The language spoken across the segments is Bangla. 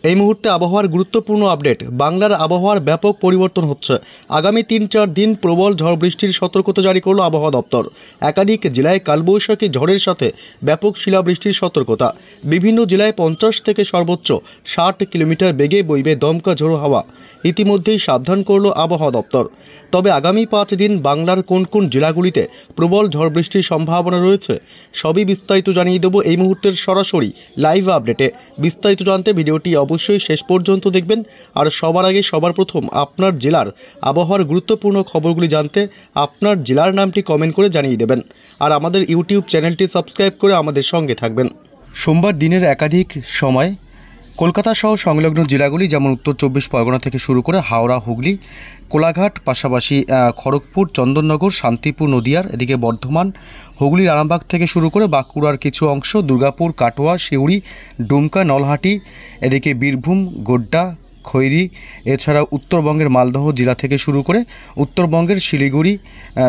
এই মুহূর্তে আবহাওয়ার গুরুত্বপূর্ণ আপডেট। বাংলার আবহাওয়ার ব্যাপক পরিবর্তন হচ্ছে। আগামী ৩-৪ দিন প্রবল ঝড় বৃষ্টির সতর্কতা জারি করল আবহাওয়া দপ্তর। একাধিক জেলায় কালবৈশাখী ঝড়ের সাথে ব্যাপক শিলাবৃষ্টির সতর্কতা। বিভিন্ন জেলায় 50 থেকে সর্বোচ্চ 60 কিলোমিটার বেগে বইবে দমকা ঝোড়ো হাওয়া। ইতিমধ্যেই সাবধান করল আবহাওয়া দপ্তর। তবে আগামী 5 দিন বাংলার কোন কোন জেলাগুলিতে প্রবল ঝড় বৃষ্টির সম্ভাবনা রয়েছে সবই বিস্তারিত জানিয়ে দেব এই মুহূর্তের সরাসরি লাইভ আপডেটে। বিস্তারিত জানতে ভিডিওটি অবশ্যই শেষ পর্যন্ত দেখবেন। আর সবার আগে সবার প্রথম আপনার জেলার আবহাওয়ার গুরুত্বপূর্ণ খবরগুলি জানতে আপনার জেলার নামটি কমেন্ট করে জানিয়ে দেবেন। আর আমাদের ইউটিউব চ্যানেলটি সাবস্ক্রাইব করে আমাদের সঙ্গে থাকবেন। সোমবার দিনের একাধিক সময় কলকাতা সহ সংলগ্ন জেলাগুলি যেমন উত্তর 24 পরগনা থেকে শুরু করে হাওড়া, হুগলি, কোলাঘাট, পাশাপাশি খড়গপুর, চন্দননগর, শান্তিপুর, নদিয়ার, এদিকে বর্ধমান, হুগলির আরামবাগ থেকে শুরু করে বাঁকুড়ার কিছু অংশ, দুর্গাপুর, কাটোয়া, সিউড়ি, ডুমকা, নলহাটি, এদিকে বীরভূম, গোড্ডা, খৈরি, এছাড়াও উত্তরবঙ্গের মালদহ জেলা থেকে শুরু করে উত্তরবঙ্গের শিলিগুড়ি,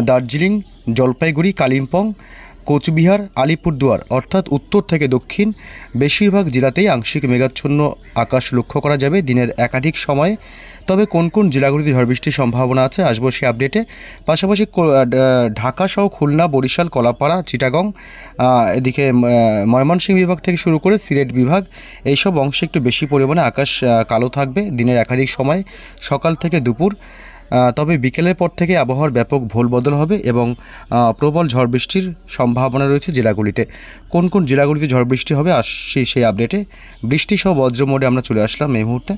দার্জিলিং, জলপাইগুড়ি, কালিম্পং, কোচবিহার, আলিপুরদুয়ার অর্থাৎ উত্তর থেকে দক্ষিণ বেশিরভাগ জেলাতেই আংশিক মেঘাচ্ছন্ন আকাশ লক্ষ্য করা যাবে দিনের একাধিক সময়ে। তবে কোন কোন জেলাগুলিতে ঝড় বৃষ্টির সম্ভাবনা আছে আসবো সেই আপডেটে। পাশাপাশি ঢাকা সহ খুলনা, বরিশাল, কলাপাড়া, চিটাগং, এদিকে ময়মনসিংহ বিভাগ থেকে শুরু করে সিলেট বিভাগ, এইসব অংশে একটু বেশি পরিমাণে আকাশ কালো থাকবে দিনের একাধিক সময় সকাল থেকে দুপুর। তবে বিকেলের পর থেকে আবহাওয়ার ব্যাপক ভোল বদল হবে এবং প্রবল ঝড় বৃষ্টির সম্ভাবনা রয়েছে জেলাগুলিতে। কোন কোন জেলাগুলিতে ঝড় বৃষ্টি হবে আসছি সেই আপডেটে। বৃষ্টি সহ বজ্র মোডে আমরা চলে আসলাম এই মুহূর্তে।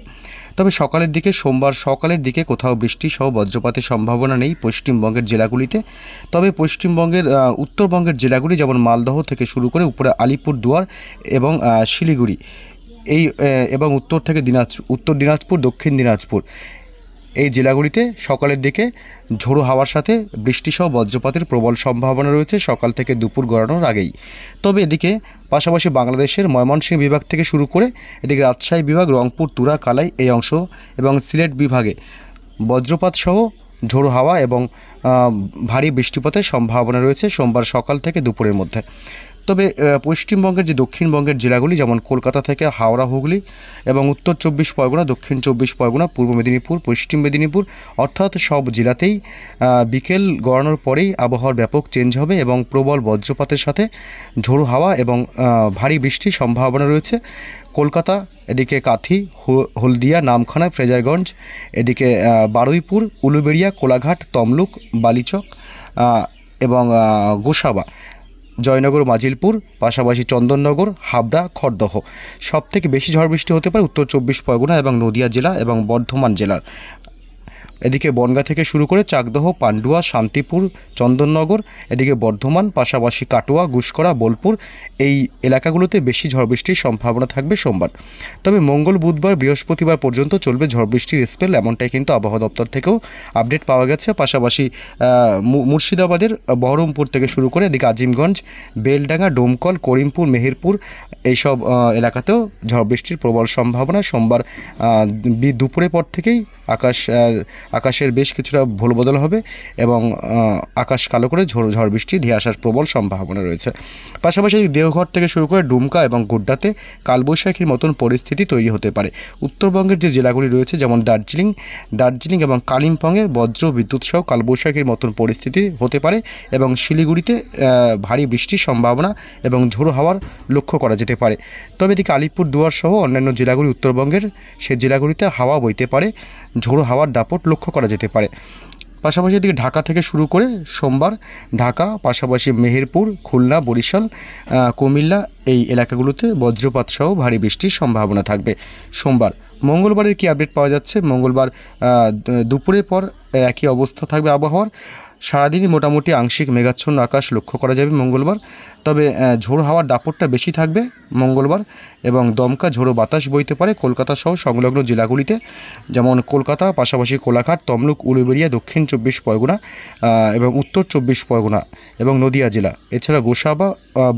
তবে সকালের দিকে সোমবার সকালের দিকে কোথাও বৃষ্টি সহ বজ্রপাতের সম্ভাবনা নেই পশ্চিমবঙ্গের জেলাগুলিতে। তবে পশ্চিমবঙ্গের উত্তরবঙ্গের জেলাগুলি যেমন মালদহ থেকে শুরু করে উপরে আলিপুরদুয়ার এবং শিলিগুড়ি এবং উত্তর দিনাজপুর, দক্ষিণ দিনাজপুর, এই জেলাগুলিতে সকালের দিকে ঝোড়ো হাওয়ার সাথে বৃষ্টিসহ বজ্রপাতের প্রবল সম্ভাবনা রয়েছে সকাল থেকে দুপুর গড়ানোর আগেই। তবে এদিকে পাশাপাশি বাংলাদেশের ময়মনসিংহ বিভাগ থেকে শুরু করে এদিকে রাজশাহী বিভাগ, রংপুর, তুরা, কালাই এই অংশ এবং সিলেট বিভাগে বজ্রপাত সহ ঝোড়ো হাওয়া এবং ভারী বৃষ্টিপাতের সম্ভাবনা রয়েছে সোমবার সকাল থেকে দুপুরের মধ্যে। তবে পশ্চিমবঙ্গের যে দক্ষিণবঙ্গের জেলাগুলি যেমন কলকাতা থেকে হাওড়া, হুগলি এবং উত্তর 24 পরগনা, দক্ষিণ 24 পরগনা, পূর্ব মেদিনীপুর, পশ্চিম মেদিনীপুর অর্থাৎ সব জেলাতেই বিকেল গড়ানোর পরেই আবহাওয়ার ব্যাপক চেঞ্জ হবে এবং প্রবল বজ্রপাতের সাথে ঝোড়ো হাওয়া এবং ভারী বৃষ্টির সম্ভাবনা রয়েছে। কলকাতা, এদিকে কাথি, হলদিয়া, নামখানা, ফ্রেজারগঞ্জ, এদিকে বারুইপুর, উলুবেড়িয়া, কোলাঘাট, তমলুক, বালিচক এবং গোসাবা, জয়নগর, মাজিলপুর, পাশাপাশি চন্দননগর, হাবড়া, খড়দহ। সবথেকে বেশি ঝড় বৃষ্টি হতে পারে উত্তর 24 পরগনা এবং নদিয়া জেলা এবং বর্ধমান জেলার। এদিকে বনগাঁ থেকে শুরু করে চাকদহ, পান্ডুয়া, শান্তিপুর, চন্দননগর, এদিকে বর্ধমান, পাশাপাশি কাটোয়া, গুসকরা, বোলপুর এই এলাকাগুলোতে বেশি ঝড় বৃষ্টির সম্ভাবনা থাকবে সোমবার। তবে মঙ্গল, বুধবার, বৃহস্পতিবার পর্যন্ত চলবে ঝড় বৃষ্টির স্পেল, এমনটাই কিন্তু আবহাওয়া দপ্তর থেকেও আপডেট পাওয়া গেছে। পাশাপাশি মুর্শিদাবাদের বহরমপুর থেকে শুরু করে এদিকে আজিমগঞ্জ, বেলডাঙ্গা, ডোমকল, করিমপুর, মেহেরপুর এইসব এলাকাতেও ঝড় বৃষ্টির প্রবল সম্ভাবনা। সোমবার দুপুরের পর থেকেই আকাশের বেশ কিছুটা ভোল বদল হবে এবং আকাশ কালো করে ঝড় বৃষ্টি ধেয়ে আসার প্রবল সম্ভাবনা রয়েছে। পাশাপাশি দেওঘর থেকে শুরু করে ডুমকা এবং গোড্ডাতে কালবৈশাখীর মতন পরিস্থিতি তৈরি হতে পারে। উত্তরবঙ্গের যে জেলাগুলি রয়েছে যেমন দার্জিলিং এবং কালিম্পংয়ে বজ্র বিদ্যুৎ সহ কালবৈশাখীর মতন পরিস্থিতি হতে পারে এবং শিলিগুড়িতে ভারী বৃষ্টির সম্ভাবনা এবং ঝোড়ো হাওয়ার লক্ষ্য করা যেতে পারে। তবে এদিকে আলিপুরদুয়ার সহ অন্যান্য জেলাগুলি উত্তরবঙ্গের সে জেলাগুলিতে হাওয়া বইতে পারে, ঝোড়ো হাওয়ার দাপট লক্ষ্য করা যেতে পারে। পাশাপাশি এদিকে ঢাকা থেকে শুরু করে সোমবার ঢাকা, পাশাপাশি মেহেরপুর, খুলনা, বরিশাল, কুমিল্লা এই এলাকাগুলোতে বজ্রপাত সহ ভারী বৃষ্টির সম্ভাবনা থাকবে সোমবার। মঙ্গলবারের কি আপডেট পাওয়া যাচ্ছে? মঙ্গলবার দুপুরের পর একই অবস্থা থাকবে আবহাওয়ার। সারাদিনই মোটামুটি আংশিক মেঘাচ্ছন্ন আকাশ লক্ষ্য করা যাবে মঙ্গলবার। তবে ঝোড়ো হাওয়ার দাপটটা বেশি থাকবে মঙ্গলবার এবং দমকা ঝোড়ো বাতাস বইতে পারে কলকাতা সহ সংলগ্ন জেলাগুলিতে যেমন কলকাতা, পাশাপাশি কোলাঘাট, তমলুক, উলুবেড়িয়া, দক্ষিণ 24 পরগনা এবং উত্তর 24 পরগনা এবং নদিয়া জেলা। এছাড়া গোসাবা,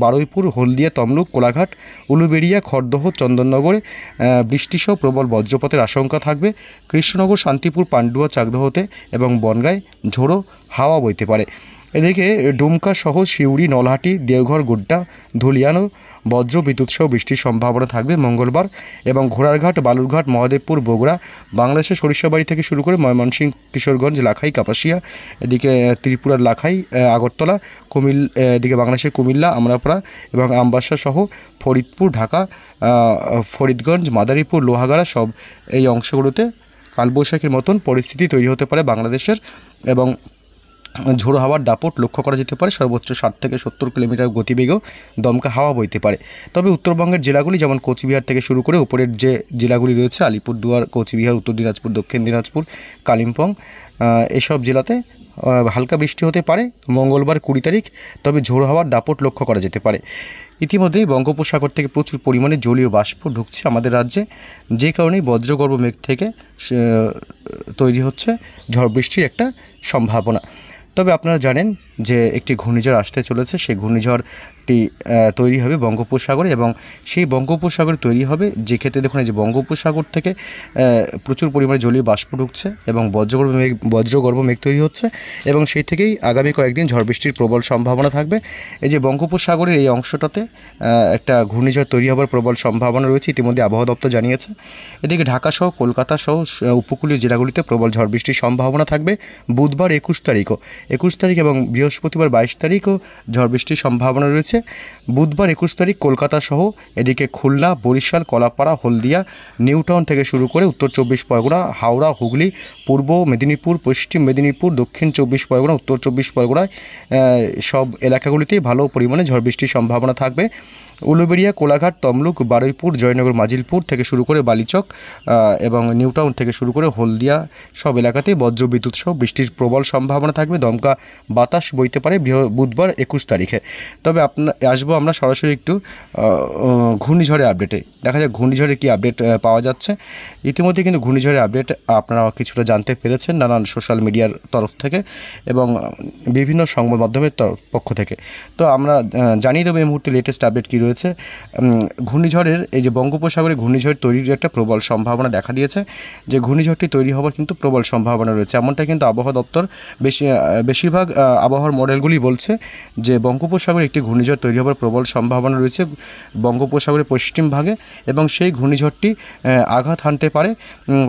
বারুইপুর, হলদিয়া, তমলুক, কোলাঘাট, উলুবেড়িয়া, খড়দহ, চন্দননগরে বৃষ্টিসহ প্রবল বজ্রপাতের আশঙ্কা থাকবে। কৃষ্ণনগর, শান্তিপুর, পান্ডুয়া, চাকদহতে এবং বনগাঁয় ঝোড়ো হাওয়া বইতে পারে। এদিকে ডুমকা সহ সিউড়ি, নলহাটি, দেওঘর, গোড্ডা, ধুলিয়ানো বজ্র বিদ্যুৎ সহ বৃষ্টির সম্ভাবনা থাকবে মঙ্গলবার। এবং ঘোড়ারঘাট, বালুরঘাট, মহাদেবপুর, বগুড়া, বাংলাদেশের সরিষাবাড়ি থেকে শুরু করে ময়মনসিংহ, কিশোরগঞ্জ, লাখাই, কাপাসিয়া, এদিকে ত্রিপুরার লাখাই, আগরতলা, এদিকে বাংলাদেশের কুমিল্লা, আমরাপাড়া এবং আমবাসা সহ ফরিদপুর, ঢাকা, ফরিদগঞ্জ, মাদারীপুর, লোহাগাড়া সব এই অংশগুলোতে কালবৈশাখীর মতন পরিস্থিতি তৈরি হতে পারে বাংলাদেশের। এবং ঝোড়ো হাওয়ার দাপট লক্ষ্য করা যেতে পারে। সর্বোচ্চ 60 থেকে 70 কিলোমিটার গতিবেগেও দমকা হাওয়া বইতে পারে। তবে উত্তরবঙ্গের জেলাগুলি যেমন কোচবিহার থেকে শুরু করে উপরের যে জেলাগুলি রয়েছে আলিপুরদুয়ার, কোচবিহার, উত্তর দিনাজপুর, দক্ষিণ দিনাজপুর, কালিম্পং, এসব জেলাতে হালকা বৃষ্টি হতে পারে মঙ্গলবার 20 তারিখ। তবে ঝোড়ো হাওয়ার দাপট লক্ষ্য করা যেতে পারে। ইতিমধ্যেই বঙ্গোপসাগর থেকে প্রচুর পরিমাণে জলীয় বাষ্প ঢুকছে আমাদের রাজ্যে, যে কারণেই বজ্রগর্ভ মেঘ থেকে তৈরি হচ্ছে ঝড় বৃষ্টির একটা সম্ভাবনা। তবে আপনারা জানেন যে একটি ঘূর্ণিঝড় আসতে চলেছে। সেই ঘূর্ণিঝড়টি তৈরি হবে বঙ্গোপসাগরে এবং সেই বঙ্গোপসাগরে তৈরি হবে যে ক্ষেত্রে দেখুন এই যে বঙ্গোপসাগর থেকে প্রচুর পরিমাণে জলীয় বাষ্প ঢুকছে এবং বজ্রগর্ভ মেঘ তৈরি হচ্ছে এবং সেই থেকেই আগামী কয়েকদিন ঝড় বৃষ্টির প্রবল সম্ভাবনা থাকবে। এই যে বঙ্গোপসাগরের এই অংশটাতে একটা ঘূর্ণিঝড় তৈরি হওয়ার প্রবল সম্ভাবনা রয়েছে, ইতিমধ্যে আবহাওয়া দপ্তর জানিয়েছে। এদিকে ঢাকা সহ কলকাতা সহ উপকূলীয় জেলাগুলিতে প্রবল ঝড় বৃষ্টির সম্ভাবনা থাকবে বুধবার 21 তারিখ এবং বৃহস্পতিবার 22 তারিখও ঝড় বৃষ্টির সম্ভাবনা রয়েছে। বুধবার 21 তারিখ কলকাতা সহ এদিকে খুলনা, বরিশাল, কলাপাড়া, হলদিয়া, নিউটাউন থেকে শুরু করে উত্তর 24 পরগনা, হাওড়া, হুগলি, পূর্ব মেদিনীপুর, পশ্চিম মেদিনীপুর, দক্ষিণ 24 পরগনা, উত্তর 24 পরগনায় সব এলাকাগুলিতেই ভালো পরিমাণে ঝড় বৃষ্টির সম্ভাবনা থাকবে। উলুবেড়িয়া, কোলাঘাট, তমলুক, বারুইপুর, জয়নগর, মাজিলপুর থেকে শুরু করে বালিচক এবং নিউটাউন থেকে শুরু করে হলদিয়া সব এলাকাতেই বজ্রবিদ্যুৎ সহ বৃষ্টির প্রবল সম্ভাবনা থাকবে। দমকা বাতাস বইতে পারে বুধবার 21 তারিখে। তবে আসবো আমরা সরাসরি একটু ঘূর্ণিঝড়ের আপডেটে। দেখা যাক ঘূর্ণিঝড়ের কী আপডেট পাওয়া যাচ্ছে। ইতিমধ্যে কিন্তু ঘূর্ণিঝড়ের আপডেট আপনারা কিছুটা জানতে পেরেছেন নানান সোশ্যাল মিডিয়ার তরফ থেকে এবং বিভিন্ন সংবাদ মাধ্যমের পক্ষ থেকে। তো আমরা জানিয়ে দেবো এই মুহূর্তে লেটেস্ট আপডেট কী রয়েছে। ঘূর্ণিঝড়ের এই যে বঙ্গোপসাগরে ঘূর্ণিঝড় তৈরির একটা প্রবল সম্ভাবনা দেখা দিয়েছে, যে ঘূর্ণিঝড়টি তৈরি হওয়ার কিন্তু প্রবল সম্ভাবনা রয়েছে, এমনটা কিন্তু আবহাওয়া দপ্তর বেশিরভাগ আবহাওয়ার মডেলগুলি বলছে যে বঙ্গোপসাগরে একটি ঘূর্ণিঝড় তৈরি হওয়ার প্রবল সম্ভাবনা রয়েছে বঙ্গোপসাগরের পশ্চিম ভাগে এবং সেই ঘূর্ণিঝড়টি আঘাত হানতে পারে।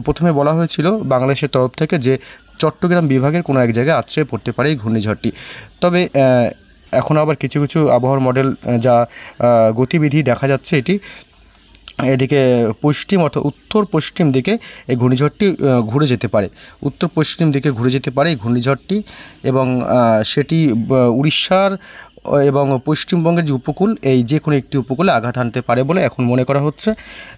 প্রথমে বলা হয়েছিল বাংলাদেশের তরফ থেকে যে চট্টগ্রাম বিভাগের কোনো এক জায়গায় আছড়ে পড়তে পারে এই ঘূর্ণিঝড়টি। তবে এখন আবার কিছু কিছু আবহাওয়ার মডেল যা গতিবিধি দেখা যাচ্ছে এটি এদিকে পশ্চিম অর্থাৎ উত্তর পশ্চিম দিকে এই ঘূর্ণিঝড়টি ঘুরে যেতে পারে, উত্তর পশ্চিম দিকে ঘুরে যেতে পারে এই ঘূর্ণিঝড়টি এবং সেটি উড়িষ্যার এবং পশ্চিমবঙ্গের যে উপকূল এই যে কোনো একটি উপকূলে আঘাত হানতে পারে বলে এখন মনে করা হচ্ছে।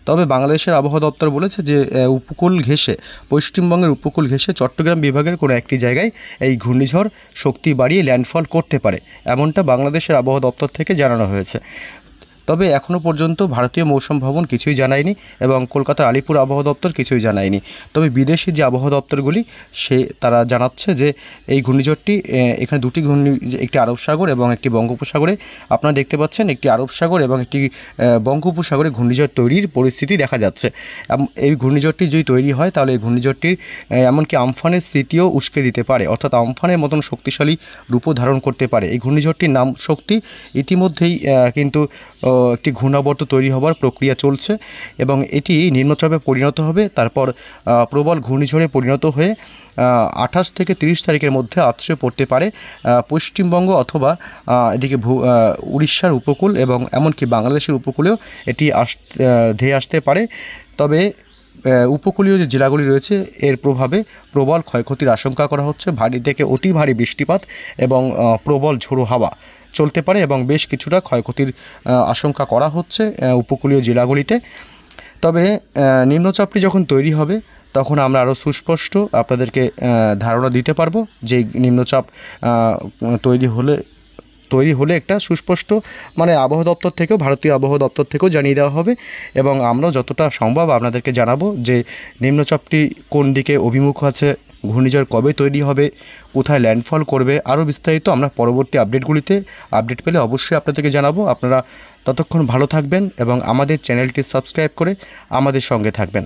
তবে বাংলাদেশের আবহাওয়া দপ্তর বলেছে যে উপকূল ঘেঁষে পশ্চিমবঙ্গের উপকূল ঘেঁষে চট্টগ্রাম বিভাগের কোনো একটি জায়গায় এই ঘূর্ণিঝড় শক্তি বাড়িয়ে ল্যান্ডফল করতে পারে, এমনটা বাংলাদেশের আবহাওয়া দপ্তর থেকে জানানো হয়েছে। তবে এখনও পর্যন্ত ভারতীয় মৌসুম ভবন কিছুই জানায়নি এবং কলকাতার আলিপুর আবহাওয়া দপ্তর কিছুই জানায়নি। তবে বিদেশি যে আবহাওয়া দপ্তরগুলি তারা জানাচ্ছে যে এই ঘূর্ণিঝড়টি এখানে দুটি একটি আরব সাগর এবং একটি বঙ্গোপসাগরে আপনারা দেখতে পাচ্ছেন, একটি আরব সাগর এবং একটি বঙ্গোপসাগরে ঘূর্ণিঝড় তৈরির পরিস্থিতি দেখা যাচ্ছে। এই ঘূর্ণিঝড়টি যদি তৈরি হয় তাহলে এই ঘূর্ণিঝড়টির এমনকি আমফানের স্মৃতিও উস্কে দিতে পারে, অর্থাৎ আমফানের মতন শক্তিশালী রূপও ধারণ করতে পারে। এই ঘূর্ণিঝড়টির নাম শক্তি। ইতিমধ্যেই কিন্তু একটি ঘূর্ণাবর্ত তৈরি হওয়ার প্রক্রিয়া চলছে এবং এটি নিম্নচাপে পরিণত হবে, তারপর প্রবল ঘূর্ণিঝড়ে পরিণত হয়ে 28 থেকে 30 তারিখের মধ্যে আছড়ে পড়তে পারে পশ্চিমবঙ্গ অথবা এদিকে উড়িষ্যার উপকূল এবং এমনকি বাংলাদেশের উপকূলেও এটি ধেয়ে আসতে পারে। তবে উপকূলীয় যে জেলাগুলি রয়েছে এর প্রভাবে প্রবল ক্ষয়ক্ষতির আশঙ্কা করা হচ্ছে, ভারী থেকে অতি ভারী বৃষ্টিপাত এবং প্রবল ঝোড়ো হাওয়া চলতে পারে এবং বেশ কিছুটা ক্ষয়ক্ষতির আশঙ্কা করা হচ্ছে উপকূলীয় জেলাগুলিতে। তবে নিম্নচাপটি যখন তৈরি হবে তখন আমরা আরও সুস্পষ্ট আপনাদেরকে ধারণা দিতে পারবো যে নিম্নচাপ তৈরি হলে একটা সুস্পষ্ট মানে আবহাওয়া দপ্তর থেকেও ভারতীয় আবহাওয়া দপ্তর থেকেও জানিয়ে দেওয়া হবে এবং আমরাও যতটা সম্ভব আপনাদেরকে জানাবো যে নিম্নচাপটি কোন দিকে অভিমুখ আছে, ঘূর্ণিঝড় কবে তৈরি হবে, কোথায় ল্যান্ডফল করবে, আরও বিস্তারিত আমরা পরবর্তী আপডেট পেলে অবশ্যই আপনাদেরকে জানাবো। আপনারা ততক্ষণ ভালো থাকবেন এবং আমাদের চ্যানেলটি সাবস্ক্রাইব করে আমাদের সঙ্গে থাকবেন।